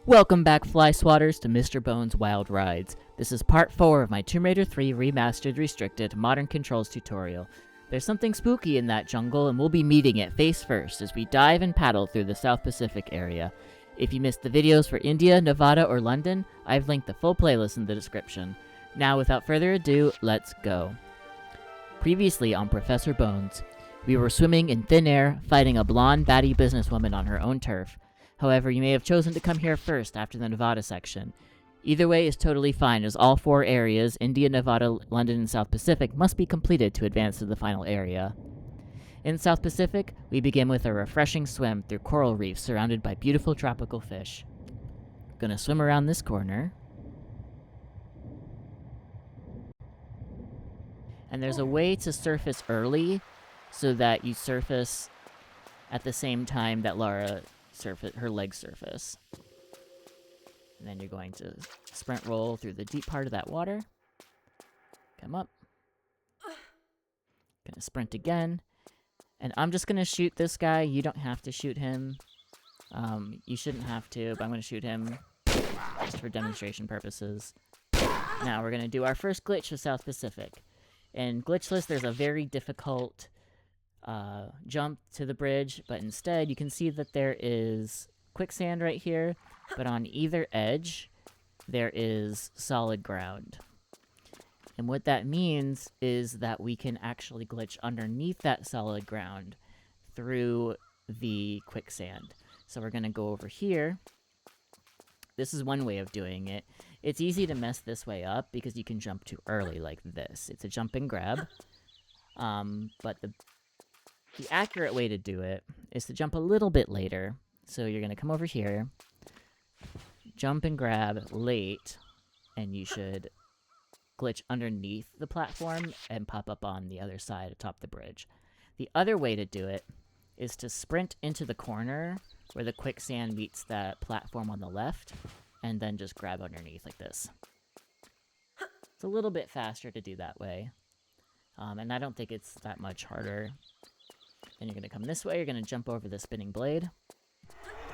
Welcome back, Fly Swatters, to Mr. Bones Wild Rides. This is part 4 of my Tomb Raider 3 Remastered Restricted Modern Controls tutorial. There's something spooky in that jungle, and we'll be meeting it face first as we dive and paddle through the South Pacific area. If you missed the videos for India, Nevada, or London, I've linked the full playlist in the description. Now, without further ado, let's go. Previously on Professor Bones, we were swimming in thin air, fighting a blonde, batty businesswoman on her own turf. However, you may have chosen to come here first after the Nevada section. Either way is totally fine, as all 4 areas, India, Nevada, London, and South Pacific, must be completed to advance to the final area. In South Pacific, we begin with a refreshing swim through coral reefs surrounded by beautiful tropical fish. Gonna swim around this corner. And there's a way to surface early so that you surface at the same time that Lara her legs surface. And then you're going to sprint roll through the deep part of that water. Come up. Gonna sprint again. And I'm just gonna shoot this guy. You don't have to shoot him. You shouldn't have to, but I'm gonna shoot him just for demonstration purposes. Now we're gonna do our first glitch of South Pacific. In Glitchless, there's a very difficult jump to the bridge, but instead you can see that there is quicksand right here, but on either edge there is solid ground. And what that means is that we can actually glitch underneath that solid ground through the quicksand. So we're going to go over here. This is one way of doing it. It's easy to mess this way up because you can jump too early like this. It's a jump and grab. But the accurate way to do it is to jump a little bit later. So you're going to come over here, jump and grab late, and you should glitch underneath the platform and pop up on the other side atop the bridge. The other way to do it is to sprint into the corner where the quicksand meets that platform on the left, and then just grab underneath like this. It's a little bit faster to do that way, and I don't think it's that much harder. Then you're going to come this way, you're going to jump over the spinning blade,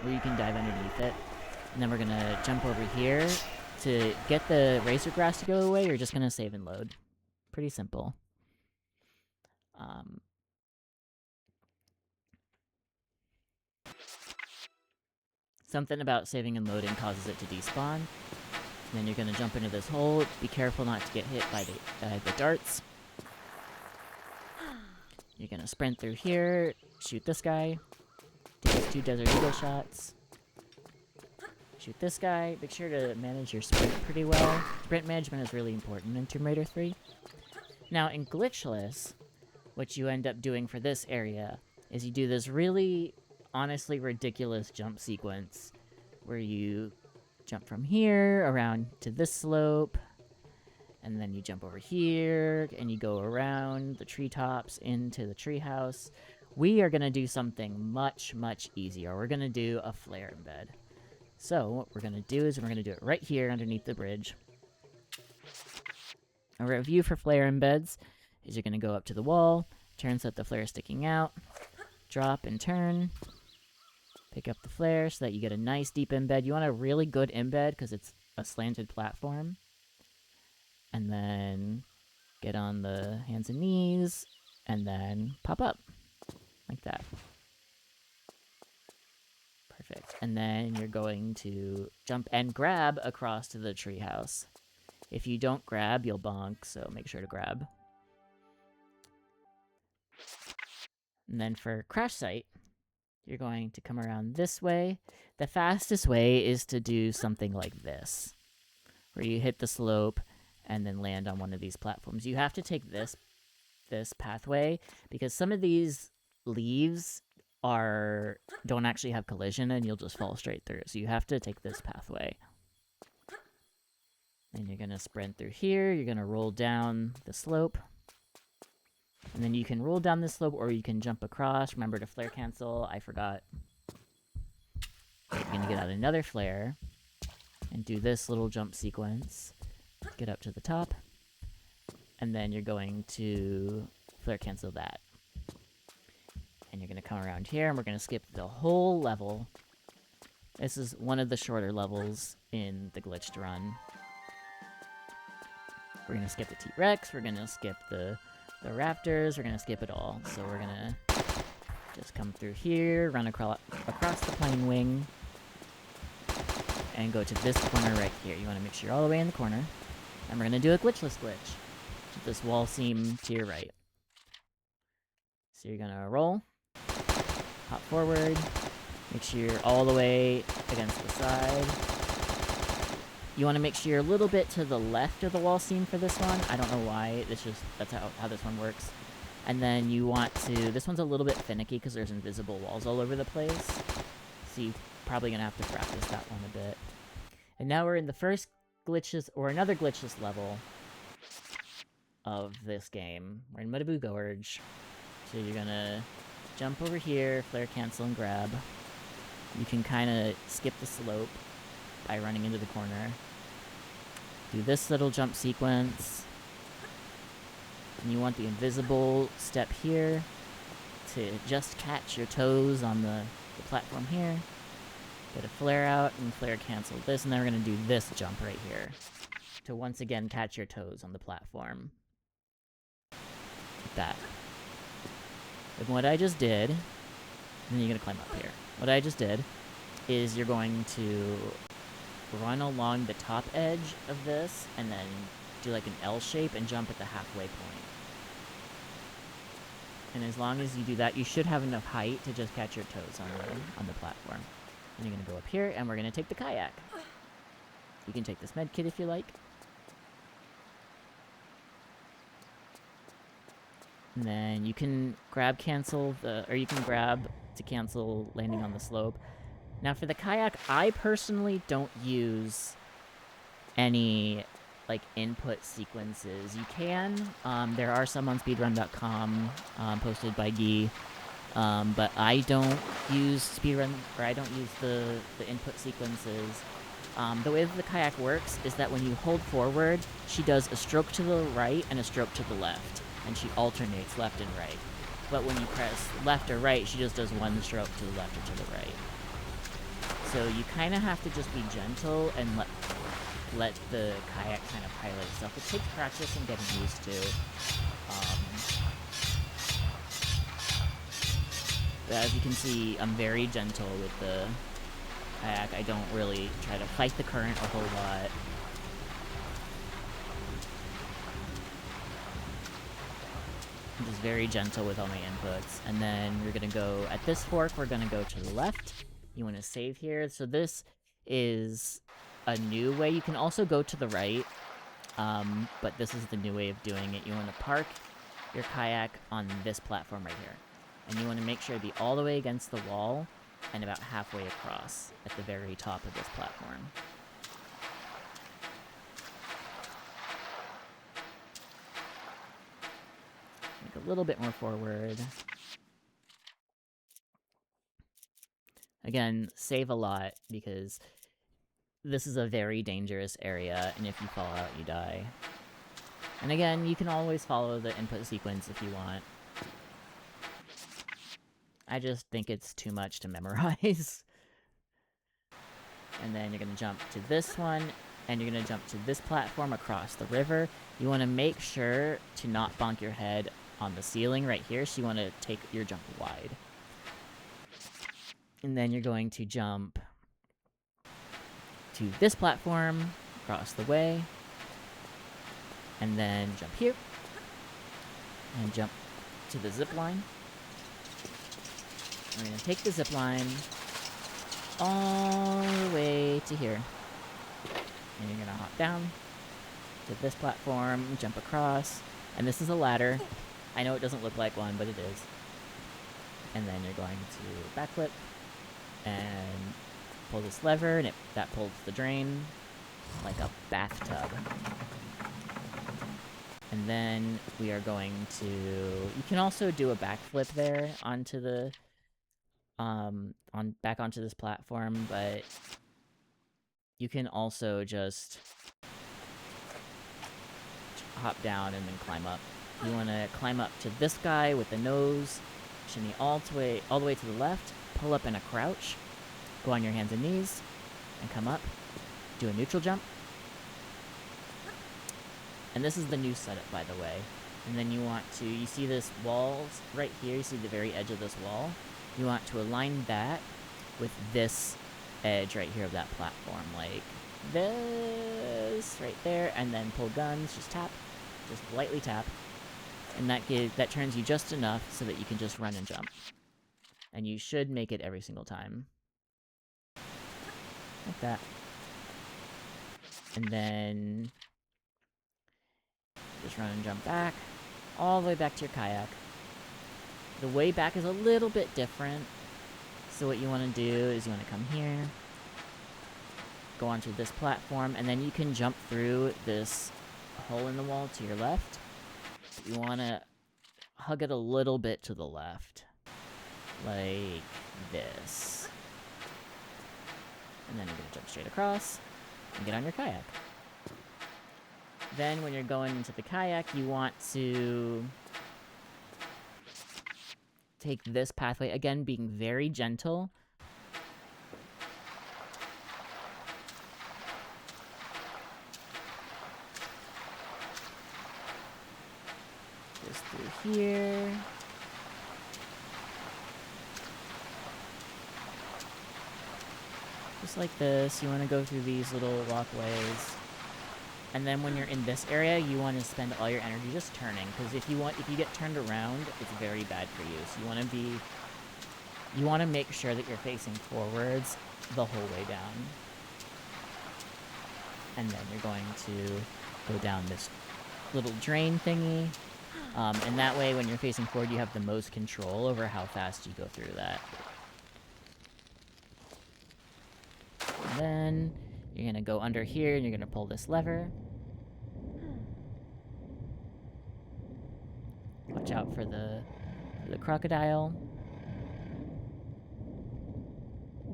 or you can dive underneath it. And then we're going to jump over here. To get the razor grass to go away, you're just going to save and load. Pretty simple. Something about saving and loading causes it to despawn. And then you're going to jump into this hole. Be careful not to get hit by the darts. You're going to sprint through here, shoot this guy, do these 2 Desert Eagle shots, shoot this guy. Make sure to manage your sprint pretty well. Sprint management is really important in Tomb Raider 3. Now, in Glitchless, what you end up doing for this area is you do this really, honestly ridiculous jump sequence where you jump from here around to this slope, and then you jump over here, and you go around the treetops into the treehouse. We are going to do something much, much easier. We're going to do a flare embed. So, what we're going to do is we're going to do it right here underneath the bridge. A review for flare embeds is you're going to go up to the wall, turn so that the flare is sticking out, drop and turn, pick up the flare so that you get a nice deep embed. You want a really good embed because it's a slanted platform. And then get on the hands and knees, and then pop up, like that. Perfect. And then you're going to jump and grab across to the treehouse. If you don't grab, you'll bonk, so make sure to grab. And then for crash site, you're going to come around this way. The fastest way is to do something like this, where you hit the slope and then land on one of these platforms. You have to take this pathway because some of these leaves don't actually have collision and you'll just fall straight through. So you have to take this pathway. And you're going to sprint through here. You're going to roll down the slope. And then you can roll down the slope or you can jump across. Remember to flare cancel. I forgot. You're going to get out another flare and do this little jump sequence. Get up to the top, and then you're going to flare cancel that. And you're going to come around here, and we're going to skip the whole level This is one of the shorter levels in the glitched run. We're gonna skip the T-Rex, we're gonna skip the raptors, we're gonna skip it all. So we're gonna just come through here, run across the plane wing, and go to this corner right here. You wanna make sure you're all the way in the corner. And we're gonna do a glitchless glitch. With this wall seam to your right. So you're gonna roll, hop forward, make sure you're all the way against the side. You want to make sure you're a little bit to the left of the wall seam for this one. I don't know why, that's how this one works. And then you want to, this one's a little bit finicky because there's invisible walls all over the place. So you're probably gonna have to practice that one a bit. And now we're in the first glitches, or another glitchless level of this game. We're in Mudaboo Gorge. So you're gonna jump over here, flare cancel, and grab. You can kind of skip the slope by running into the corner. Do this little jump sequence. And you want the invisible step here to just catch your toes on the platform here. Get a flare out and flare cancel this, and then we're gonna do this jump right here to once again catch your toes on the platform. Like that. And what I just did, and then you're gonna climb up here. What I just did is you're going to run along the top edge of this, and then do like an L shape and jump at the halfway point. And as long as you do that, you should have enough height to just catch your toes on the platform. And you're gonna go up here, and we're gonna take the kayak. You can take this med kit if you like. And then you can grab cancel or you can grab to cancel landing on the slope. Now for the kayak, I personally don't use any like input sequences. You can, there are some on speedrun.com posted by Guy, but I don't use speedrun, or I don't use the input sequences. The way that the kayak works is that when you hold forward, she does a stroke to the right and a stroke to the left. And she alternates left and right. But when you press left or right, she just does one stroke to the left or to the right. So you kind of have to just be gentle and let the kayak kind of pilot itself. It takes practice and getting used to. But as you can see, I'm very gentle with the kayak. I don't really try to fight the current a whole lot. I'm just very gentle with all my inputs. And then we're gonna go, at this fork, we're gonna go to the left. You wanna save here. So this is a new way. You can also go to the right, but this is the new way of doing it. You wanna park your kayak on this platform right here. And you wanna make sure to be all the way against the wall and about halfway across at the very top of this platform. A little bit more forward. Again, save a lot, because this is a very dangerous area, and if you fall out, you die. And again, you can always follow the input sequence if you want. I just think it's too much to memorize. And then you're gonna jump to this one, and you're gonna jump to this platform across the river. You wanna make sure to not bonk your head on the ceiling right here, so you want to take your jump wide. And then you're going to jump to this platform, across the way, and then jump here, and jump to the zip line. We're going to take the zip line all the way to here. And you're going to hop down to this platform, jump across, and this is a ladder. I know it doesn't look like one, but it is. And then you're going to backflip and pull this lever, and that pulls the drain like a bathtub. And then we are going to... You can also do a backflip there onto the... back onto this platform, but you can also just hop down and then climb up. You want to climb up to this guy with the nose, shimmy all the way to the left, pull up in a crouch, Go on your hands and knees, and come up. Do a neutral jump. And this is the new setup, by the way. And then you want to, you see this wall right here, you see the very edge of this wall? You want to align that with this edge right here of that platform, like this, right there, and then pull guns, just tap, just lightly tap, and that turns you just enough so that you can just run and jump. And you should make it every single time. Like that. And then just run and jump back, all the way back to your kayak. The way back is a little bit different. So what you want to do is you want to come here, go onto this platform, and then you can jump through this hole in the wall to your left. You want to hug it a little bit to the left, like this. And then you're going to jump straight across and get on your kayak. Then when you're going into the kayak, you want to take this pathway, again, being very gentle. Just through here. Just like this. You want to go through these little walkways. And then when you're in this area, you want to spend all your energy just turning, because if you get turned around, it's very bad for you. So you want to make sure that you're facing forwards the whole way down. And then you're going to go down this little drain thingy. And that way, when you're facing forward, you have the most control over how fast you go through that. And then you're going to go under here, and you're going to pull this lever. Watch out for the crocodile.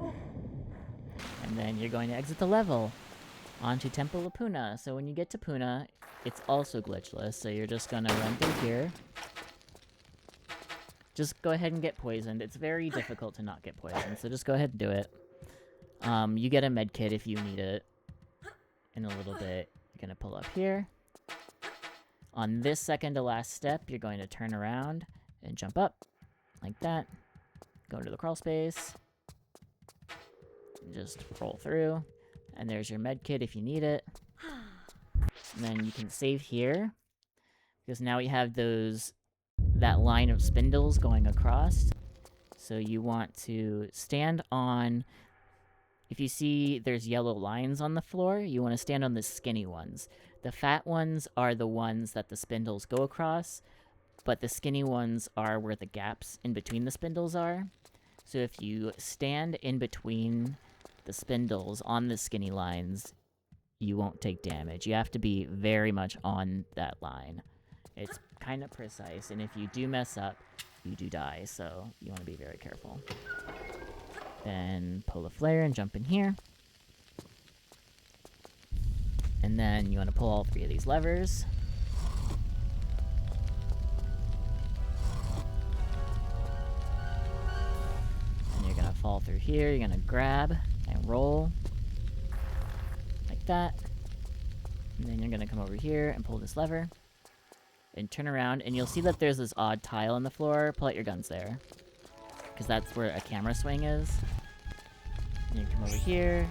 And then you're going to exit the level onto Temple of Puna. So when you get to Puna, it's also glitchless, so you're just going to run through here. Just go ahead and get poisoned. It's very difficult to not get poisoned, so just go ahead and do it. You get a med kit if you need it. In a little bit, you're going to pull up here. On this second to last step, you're going to turn around and jump up, like that. Go into the crawl space. And just roll through. And there's your med kit if you need it. And then you can save here, because now we have that line of spindles going across. So you want to stand on, if you see there's yellow lines on the floor, you want to stand on the skinny ones. The fat ones are the ones that the spindles go across, but the skinny ones are where the gaps in between the spindles are. So if you stand in between the spindles on the skinny lines, you won't take damage. You have to be very much on that line. It's kind of precise, and if you do mess up, you do die, so you want to be very careful. Then pull a flare and jump in here. And then you want to pull all three of these levers. And you're going to fall through here. You're going to grab and roll. Like that. And then you're going to come over here and pull this lever. And turn around, and you'll see that there's this odd tile on the floor. Pull out your guns there, because that's where a camera swing is. And you come over here,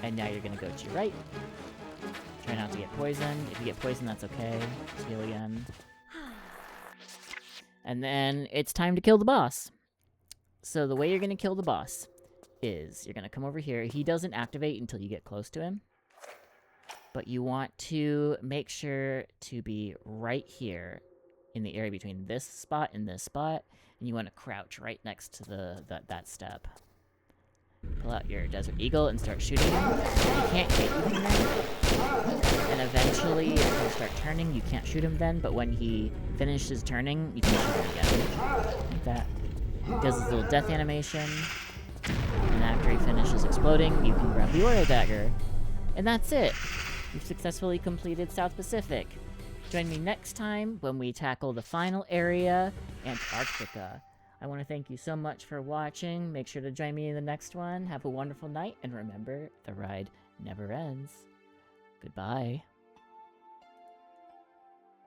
and now you're going to go to your right. Try not to get poisoned. If you get poisoned, that's okay. Just heal again. And then it's time to kill the boss. So the way you're going to kill the boss is you're going to come over here. He doesn't activate until you get close to him. But you want to make sure to be right here in the area between this spot and this spot. And you want to crouch right next to that step. Pull out your Desert Eagle and start shooting him. You can't hit him there. And eventually, if he'll start turning, you can't shoot him then. But when he finishes turning, you can shoot him again. Like that. He does his little death animation. And after he finishes exploding, you can grab the Aura Dagger. And that's it. You've successfully completed South Pacific. Join me next time when we tackle the final area, Antarctica. I want to thank you so much for watching. Make sure to join me in the next one. Have a wonderful night, and remember, the ride never ends. Goodbye.